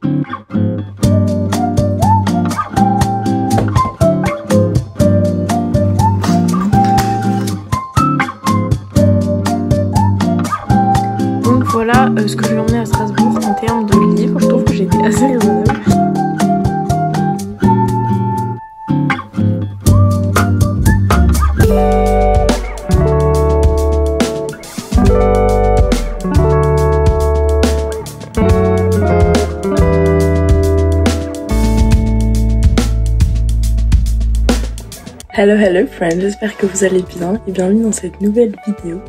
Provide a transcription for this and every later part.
Donc voilà ce que je vais emmener à Strasbourg en termes de livres. Je trouve que j'ai été assez raisonnable. Hello friends, j'espère que vous allez bien et bienvenue dans cette nouvelle vidéo.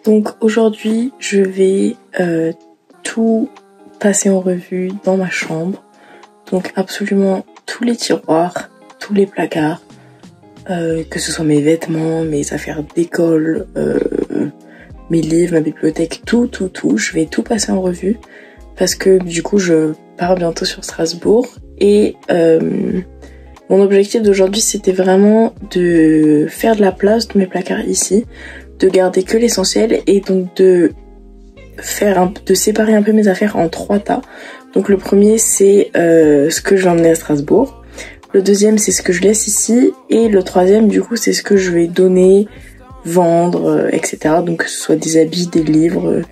Donc aujourd'hui je vais tout passer en revue dans ma chambre. Donc absolument tous les tiroirs, tous les placards, que ce soit mes vêtements, mes affaires d'école, mes livres, ma bibliothèque, tout, je vais tout passer en revue parce que du coup je pars bientôt sur Strasbourg et mon objectif d'aujourd'hui c'était vraiment de faire de la place dans mes placards ici, de garder que l'essentiel et donc de séparer un peu mes affaires en 3 tas. Donc le premier c'est ce que je vais emmener à Strasbourg, le deuxième c'est ce que je laisse ici et le troisième du coup c'est ce que je vais donner, vendre, etc. Donc que ce soit des habits, des livres,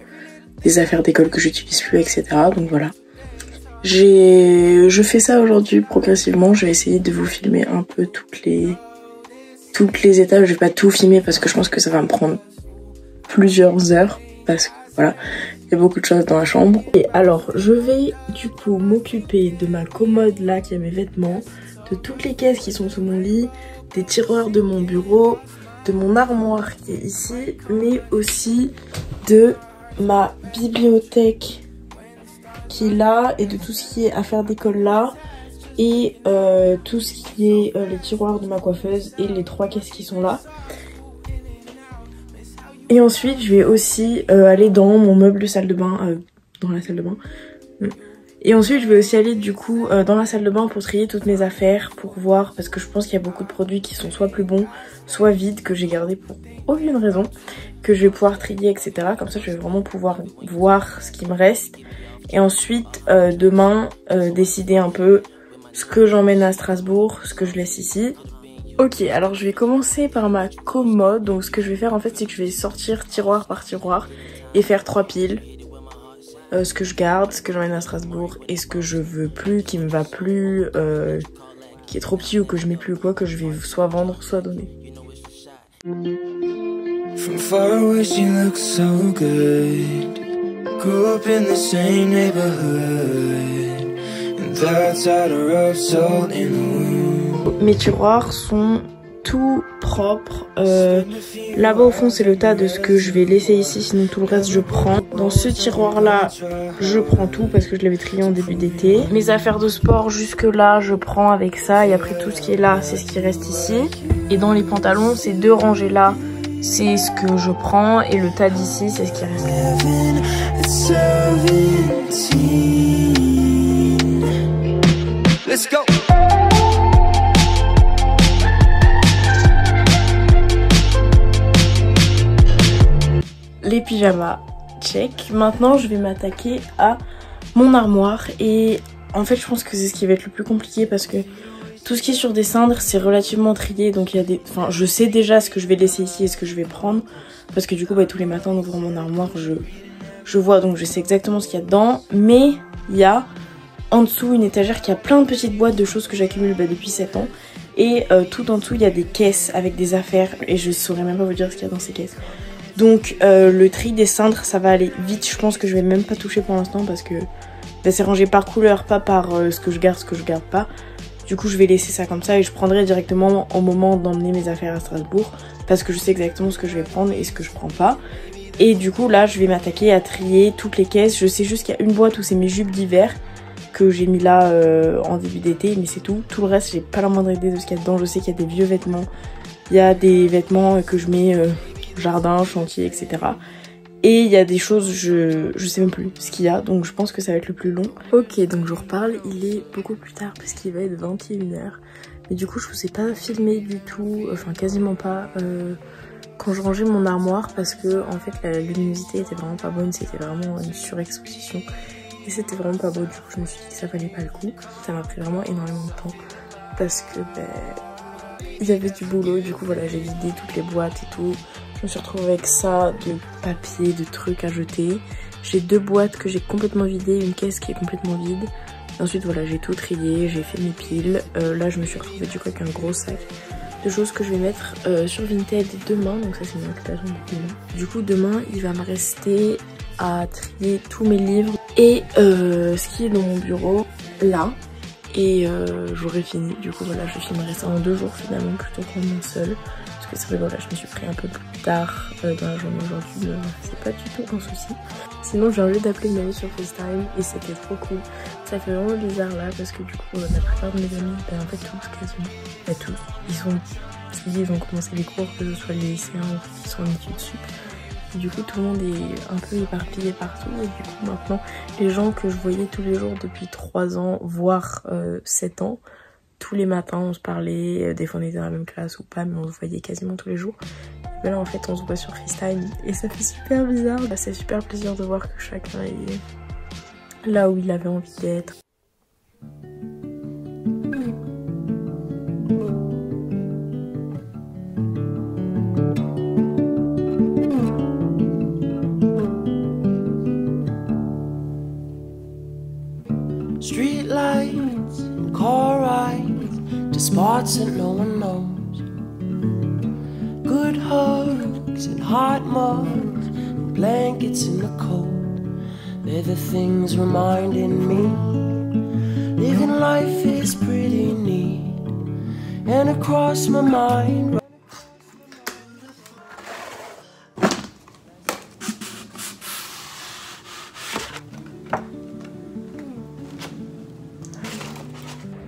des affaires d'école que j'utilise plus, etc. Donc voilà. Je fais ça aujourd'hui progressivement. Je vais essayer de vous filmer un peu toutes les étapes. Je vais pas tout filmer parce que je pense que ça va me prendre plusieurs heures. Parce que voilà, il y a beaucoup de choses dans la chambre. Et alors, je vais du coup m'occuper de ma commode là qui a mes vêtements, de toutes les caisses qui sont sous mon lit, des tiroirs de mon bureau, de mon armoire qui est ici, mais aussi de ma bibliothèque qui est là et de tout ce qui est affaires d'école là et tout ce qui est les tiroirs de ma coiffeuse et les 3 caisses qui sont là. Et ensuite je vais aussi aller dans mon meuble de salle de bain, dans la salle de bain. Et ensuite je vais aussi aller du coup dans la salle de bain pour trier toutes mes affaires, pour voir, parce que je pense qu'il y a beaucoup de produits qui sont soit plus bons, soit vides, que j'ai gardés pour aucune raison, que je vais pouvoir trier, etc. Comme ça je vais vraiment pouvoir voir ce qui me reste. Et ensuite demain décider un peu ce que j'emmène à Strasbourg, ce que je laisse ici. Ok, alors je vais commencer par ma commode. Donc ce que je vais faire en fait c'est que je vais sortir tiroir par tiroir et faire 3 piles. Ce que je garde, ce que j'emmène à Strasbourg et ce que je veux plus, qui me va plus, qui est trop petit ou que je mets plus ou quoi, que je vais soit vendre soit donner. From far away she looks so good. Grew up in the same neighborhood. And that's out of rough salt in the wound. Mes tiroirs sont tout propres. Là-bas au fond c'est le tas de ce que je vais laisser ici, sinon tout le reste je prends. Dans ce tiroir là je prends tout parce que je l'avais trié en début d'été. Mes affaires de sport jusque là je prends avec ça et après tout ce qui est là c'est ce qui reste ici. Et dans les pantalons ces 2 rangées là c'est ce que je prends et le tas d'ici c'est ce qui reste. Let's go. Les pyjamas, check. Maintenant je vais m'attaquer à mon armoire et en fait je pense que c'est ce qui va être le plus compliqué parce que tout ce qui est sur des cendres c'est relativement trié, donc il y a des... Enfin je sais déjà ce que je vais laisser ici et ce que je vais prendre parce que du coup tous les matins en ouvrant mon armoire je vois, donc je sais exactement ce qu'il y a dedans, mais il y a en dessous une étagère qui a plein de petites boîtes de choses que j'accumule depuis 7 ans et tout en dessous il y a des caisses avec des affaires et je saurais même pas vous dire ce qu'il y a dans ces caisses. Donc le tri des cendres ça va aller vite, je pense que je vais même pas toucher pour l'instant parce que c'est rangé par couleur, pas par ce que je garde pas. Du coup je vais laisser ça comme ça et je prendrai directement au moment d'emmener mes affaires à Strasbourg parce que je sais exactement ce que je vais prendre et ce que je prends pas. Et du coup là je vais m'attaquer à trier toutes les caisses. Je sais juste qu'il y a une boîte où c'est mes jupes d'hiver que j'ai mis là en début d'été, mais c'est tout. Tout le reste j'ai pas la moindre idée de ce qu'il y a dedans. Je sais qu'il y a des vieux vêtements, il y a des vêtements que je mets jardin, chantier, etc. Et il y a des choses, je sais même plus ce qu'il y a, donc je pense que ça va être le plus long. Ok, donc je vous reparle, il est beaucoup plus tard parce qu'il va être 21 h. Mais du coup je vous ai pas filmé du tout, enfin quasiment pas, quand je rangeais mon armoire parce que en fait la luminosité était vraiment pas bonne, c'était vraiment une surexposition. Et c'était vraiment pas beau, du coup je me suis dit que ça valait pas le coup. Ça m'a pris vraiment énormément de temps parce que il y avait du boulot, du coup voilà j'ai vidé toutes les boîtes et tout. Je me suis retrouvée avec ça, de papier, de trucs à jeter. J'ai 2 boîtes que j'ai complètement vidées, une caisse qui est complètement vide. Ensuite voilà j'ai tout trié, j'ai fait mes piles. Là je me suis retrouvée du coup avec un gros sac de choses que je vais mettre sur Vinted demain. Donc ça c'est une occupation de demain. Du coup demain il va me rester à trier tous mes livres et ce qui est dans mon bureau là. Et j'aurai fini, du coup voilà je filmerai ça en 2 jours finalement plutôt qu'en un seul. Parce que c'est vrai voilà je me suis pris un peu plus tard dans la journée aujourd'hui, mais c'est pas du tout un souci. Sinon j'ai envie d'appeler une amie sur FaceTime et c'était trop cool. Ça fait vraiment bizarre là parce que du coup la plupart de mes amis, en fait tous quasiment, tous, ils ont commencé les cours, que ce soit les lycéens ou qui sont en études sup. Et du coup tout le monde est un peu éparpillé partout et du coup maintenant les gens que je voyais tous les jours depuis 3 ans voire 7 ans, tous les matins on se parlait, des fois on était dans la même classe ou pas mais on se voyait quasiment tous les jours. Mais là en fait on se voit sur FaceTime et ça fait super bizarre, c'est super plaisir de voir que chacun est là où il avait envie d'être. Street lights and car rides to spots that no one knows. Good hugs and hot mugs and blankets in the cold. They're the things reminding me living life is pretty neat. And across my mind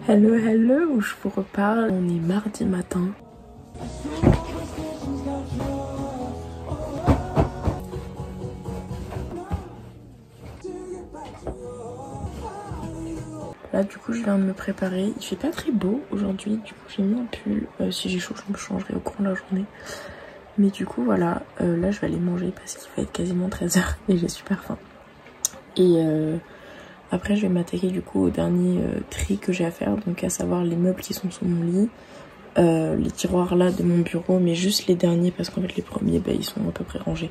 Hello, hello, je vous reparle, on est mardi matin. Là du coup je viens de me préparer, il fait pas très beau aujourd'hui, du coup j'ai mis un pull, si j'ai chaud je me changerai au cours de la journée. Mais du coup voilà, là je vais aller manger parce qu'il va être quasiment 13 h et j'ai super faim. Et après je vais m'attaquer du coup au dernier tri que j'ai à faire, donc à savoir les meubles qui sont sous mon lit, les tiroirs là de mon bureau, mais juste les derniers parce qu'en fait les premiers ils sont à peu près rangés.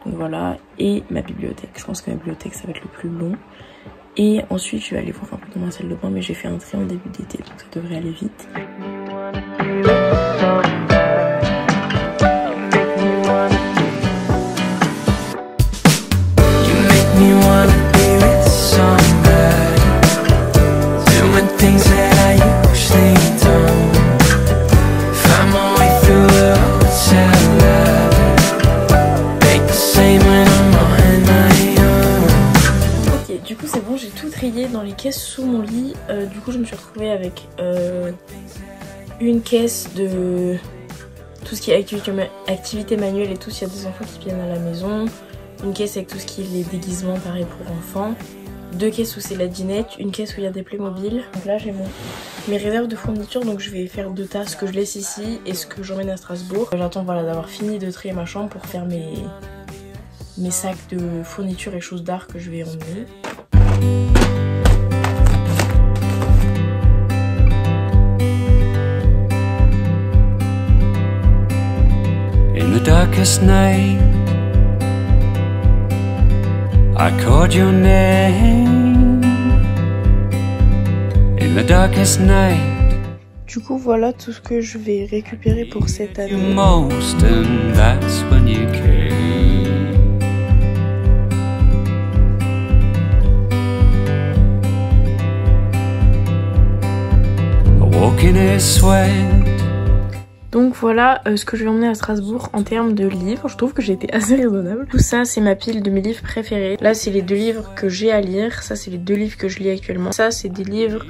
Donc voilà, et ma bibliothèque, je pense que ma bibliothèque ça va être le plus long. Et ensuite je vais aller voir un peu dans ma salle de bain, mais j'ai fait un tri en début d'été donc ça devrait aller vite. Dans les caisses sous mon lit, du coup je me suis retrouvée avec une caisse de tout ce qui est activité manuelle et tout s'il y a des enfants qui viennent à la maison, une caisse avec tout ce qui est les déguisements pareil pour enfants, 2 caisses où c'est la dinette, une caisse où il y a des Playmobil. Donc là j'ai mes réserves de fourniture, donc je vais faire 2 tas, ce que je laisse ici et ce que j'emmène à Strasbourg. J'attends voilà d'avoir fini de trier ma chambre pour faire mes sacs de fourniture et choses d'art que je vais emmener. Darkest night, I called your name. In the darkest night. Du coup voilà tout ce que je vais récupérer pour cette année. Most and that's when you came. I walk in a sweat. Donc voilà ce que je vais emmener à Strasbourg en termes de livres. Je trouve que j'ai été assez raisonnable. Tout ça c'est ma pile de mes livres préférés. Là c'est les 2 livres que j'ai à lire. Ça c'est les 2 livres que je lis actuellement. Ça c'est des livres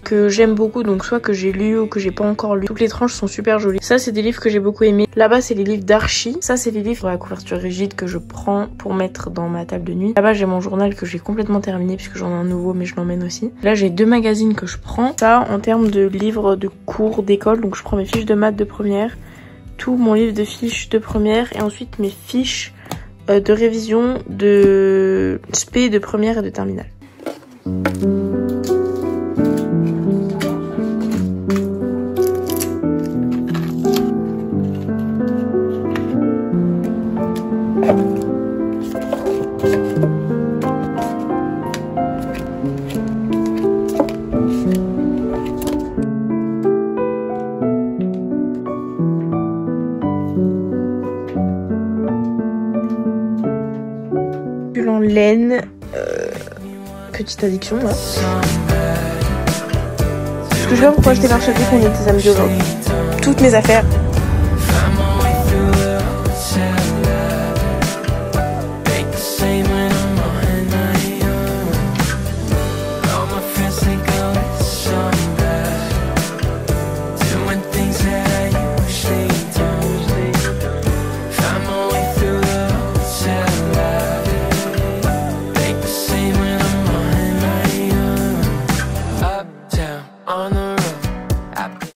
que j'aime beaucoup, donc soit que j'ai lu ou que j'ai pas encore lu. Toutes les tranches sont super jolies. Ça c'est des livres que j'ai beaucoup aimés. Là-bas c'est les livres d'archi. Ça c'est les livres à couverture rigide que je prends pour mettre dans ma table de nuit. Là-bas j'ai mon journal que j'ai complètement terminé puisque j'en ai un nouveau mais je l'emmène aussi. Là j'ai 2 magazines que je prends. Ça en termes de livres de cours d'école, donc je prends mes fiches de maths de première, tout mon livre de fiches de première et ensuite mes fiches de révision de spé de première et de terminale. En laine, petite addiction là. Parce que je sais pas pourquoi je t'ai marché qu'on était samedi aujourd'hui. Toutes mes affaires